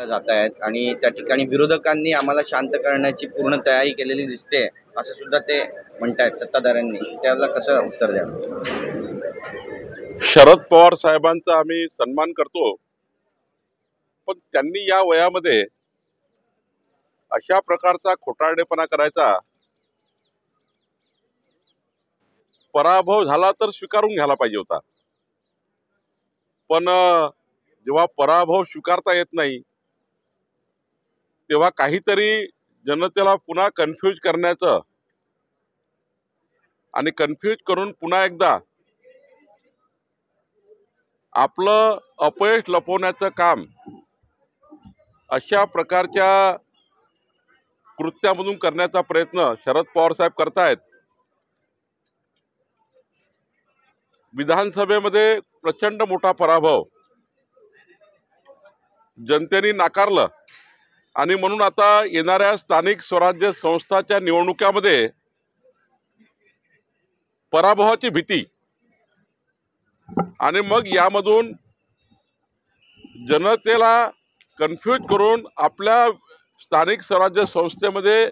जात आहेत आणि त्या ठिकाणी विरोधकांनी आम्हाला शांत करण्याची पूर्ण तयारी केलेली दिसते असं सुद्धा ते म्हणतायत सत्ताधाऱ्यांनी. त्याला कसं उत्तर द्या? शरद पवार साहेबांचा आम्ही सन्मान करतो, पण त्यांनी या वयामध्ये अशा प्रकारचा खोटारडेपणा करायचा, पराभव झाला तर स्वीकारून घ्यायला पाहिजे होता. पण जेव्हा पराभव स्वीकारता येत नाही तेव्हा काहीतरी जनतेला पुन्हा कन्फ्यूज करण्याचं आणि कन्फ्यूज करून पुन्हा एकदा आपलं अपयश लपवण्याचं काम अशा प्रकारच्या कृत्यामधून करण्याचा प्रयत्न शरद पवार साहेब करतायत. विधानसभेमध्ये प्रचंड मोठा पराभव जनतेने नाकारलं आणि म्हणून आता येणाऱ्या स्थानिक स्वराज्य संस्थाच्या निवडणुकीमध्ये पराभवाची भीती आणि मग यामधून जनतेला कन्फ्यूज करून आपल्या स्थानिक स्वराज्य संस्थेमध्ये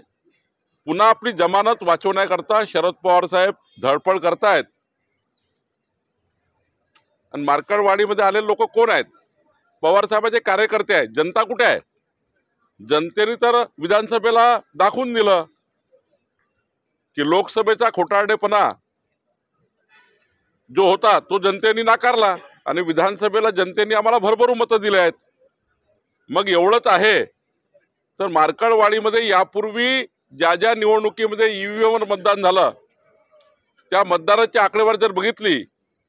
पुन्हा आपली जमानत वाचवण्याकरता शरद पवार साहेब धडपड करतायत. आणि मार्कडवाडीमध्ये आलेले लोक कोण आहेत? पवार साहेबांचे कार्यकर्ते आहेत. जनता कुठे आहे? जनतेने तर विधानसभेला दाखवून दिलं की लोकसभेचा खोटारडेपणा जो होता तो जनतेने नाकारला आणि विधानसभेला जनतेने आम्हाला भरभरून मतं दिले आहेत. मग एवढंच आहे तर मार्कडवाडीमध्ये यापूर्वी ज्या ज्या निवडणुकीमध्ये ईव्हीएमवर मतदान झालं त्या मतदाराची आकडेवारी जर बघितली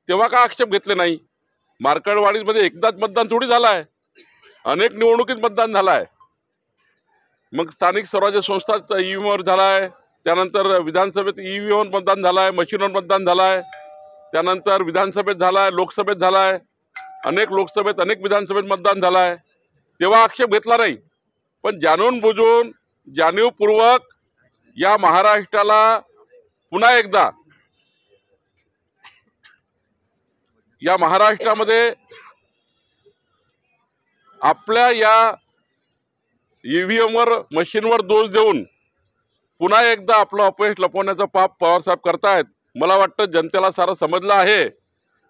तेव्हा का आक्षेप घेतले नाही? मार्कडवाडीमध्ये एकदाच मतदान थोडी झालं आहे, अनेक निवडणुकीत मतदान झालं आहे. मग स्थानिक स्वराज्य संस्थात ईव्हीएमवर झाला आहे, त्यानंतर विधानसभेत ईव्हीएमवर मतदान झालं आहे, मशीनवर मतदान झालं आहे, त्यानंतर विधानसभेत झाला आहे, लोकसभेत झाला आहे, अनेक लोकसभेत अनेक विधानसभेत मतदान झालं आहे. तेव्हा आक्षेप घेतला नाही. पण जाणून बुजून जाणीवपूर्वक या महाराष्ट्राला पुन्हा एकदा या महाराष्ट्रामध्ये आपल्या या ईव्हीएमवर मशीनवर दोष देऊन पुन्हा एकदा आपलं अपयश लपवण्याचं पाप पवारसाहेब करतायत. मला वाटतं जनतेला सारं समजलं आहे.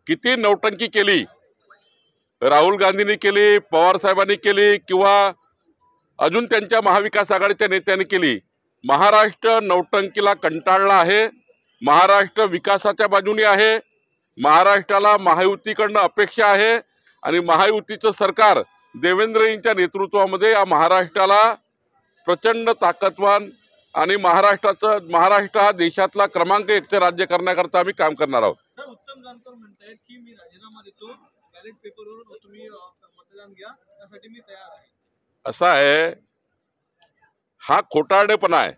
किती नौटंकी केली राहुल गांधींनी केली, पवार साहेबांनी केली किंवा अजून त्यांच्या महाविकास आघाडीच्या नेत्यांनी केली. महाराष्ट्र नौटंकीला कंटाळला आहे. महाराष्ट्र विकासाच्या बाजूने आहे. महाराष्ट्राला महायुतीकडनं अपेक्षा आहे आणि महायुतीचं सरकार देवेंद्रजींच्या नेतृत्वामध्ये या महाराष्ट्राला प्रचंड ताकदवान आणि महाराष्ट्र हा देशातला क्रमांक 1चे राज्य करण्याकरता आम्ही काम करणार आहोत. सर, उत्तम जानकर म्हणतायत की मी राजीनामा देतो, बॅलेट पेपरवर तुम्ही मतदान घ्या, त्यासाठी मी तयार आहे. असा आहे, हा खोटारडेपणा आहे.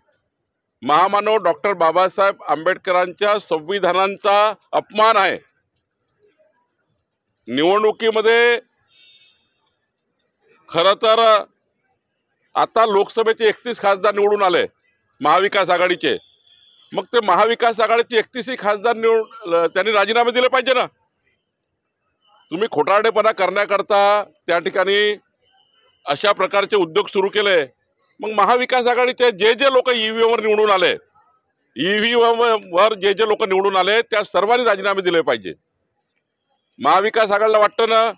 महामानव डॉक्टर बाबासाहेब आंबेडकरांच्या संविधानाचा अपमान आहे. निवडणुकीमध्ये खरं तर आता लोकसभेचे 31 खासदार निवडून आले महाविकास आघाडीचे. मग ते महाविकास आघाडीचे 31 खासदार त्यांनी राजीनामे दिले पाहिजे ना. तुम्ही खोटारडेपणा करण्याकरता त्या ठिकाणी अशा प्रकारचे उद्योग सुरू केले. मग महाविकास आघाडीचे जे जे लोक ईव्हीएमवर निवडून आले, ईव्हीएमवर जे जे लोक निवडून आले त्या सर्वांनी राजीनामे दिले पाहिजे. महाविकास आघाडीला वाटतं ना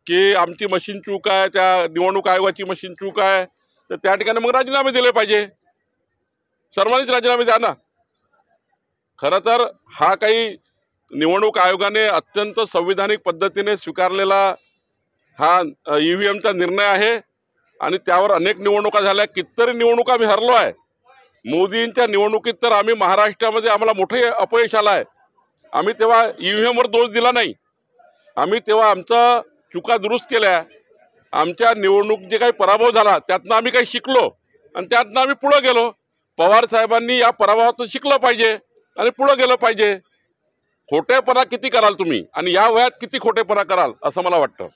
की आमची मशीन चूक आहे, त्या निवडणूक आयोगाची मशीन चूक आहे, तर त्या ठिकाणी मग राजीनामे दिले पाहिजे. सर्वांनीच राजीनामे द्या ना. खरं तर हा काही निवडणूक आयोगाने अत्यंत संविधानिक पद्धतीने स्वीकारलेला हा ईव्हीएमचा निर्णय आहे आणि त्यावर अनेक निवडणुका झाल्या. कितीतरी निवडणुका आम्ही हरलो आहे. मोदींच्या निवडणुकीत तर आम्ही महाराष्ट्रामध्ये आम्हाला मोठे अपयश आलं आहे. आम्ही तेव्हा ईव्हीएमवर दोष दिला नाही. आम्ही तेव्हा आमचा चुका दुरुस्त केल्या. आमच्या निवडणूक जे काही पराभव झाला त्यातनं आम्ही काही शिकलो आणि त्यातनं आम्ही पुढे गेलो. पवार साहेबांनी या पराभवातून शिकलं पाहिजे आणि पुढे गेलं पाहिजे. खोटेपणा किती कराल तुम्ही आणि या वयात किती खोटेपणा कराल असं मला वाटतं.